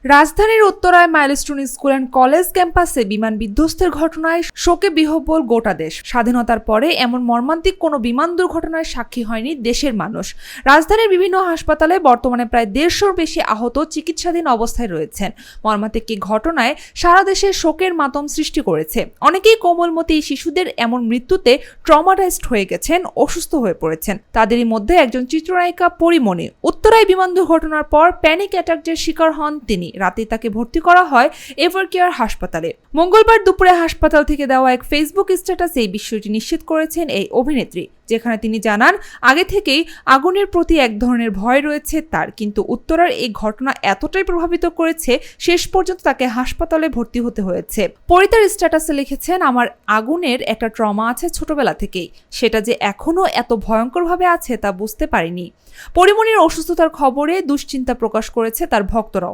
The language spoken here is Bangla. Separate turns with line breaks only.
রাজধানীর উত্তরায় মাইলস্টোন স্কুল অ্যান্ড কলেজ ক্যাম্পাসে বিমান বিধ্বস্তের ঘটনায় শোকে বিহ্বল গোটা দেশ। স্বাধীনতার পরে এমন মর্মান্তিক কোনো বিমান দুর্ঘটনার সাক্ষী হয়নি দেশের মানুষ। রাজধানীর বিভিন্ন হাসপাতালে বর্তমানে প্রায় 150-র বেশি আহত চিকিৎসাধীন অবস্থায় রয়েছেন। মর্মান্তিক এই ঘটনায় সারা দেশে শোকের মাতম সৃষ্টি করেছে। অনেকেই কোমলমতি শিশুদের এমন মৃত্যুতে ট্রমাটাইজড হয়ে গেছেন, অসুস্থ হয়ে পড়েছেন। তাদেরই মধ্যে একজন চিত্রনায়িকা পরিমণি। উত্তরায় বিমান দুর্ঘটনার পর প্যানিক অ্যাটাকের শিকার হন তিনি। রাতে তাকে ভর্তি করা হয় এভারকেয়ার হাসপাতালে। মঙ্গলবার দুপুরে হাসপাতাল থেকে দেওয়া এক ফেসবুক স্ট্যাটাসে এই বিষয়টি নিশ্চিত করেছেন এই অভিনেত্রী, যেখানে তিনি জানান আগে থেকেই আগুনের প্রতি এক ধরনের ভয় রয়েছে তার, কিন্তু উত্তরার এই ঘটনা এতটাই প্রভাবিত করেছে শেষ পর্যন্ত তাকে হাসপাতালে ভর্তি হতে হয়েছে। পরিতার স্ট্যাটাসে লিখেছেন, আমার আগুনের একটা ট্রমা আছে ছোটবেলা থেকেই, সেটা যে এখনো এত ভয়ঙ্করভাবে আছে তা বুঝতে পারিনি। পরিমণির অসুস্থতার খবরে দুশ্চিন্তা প্রকাশ করেছে তার ভক্তরাও।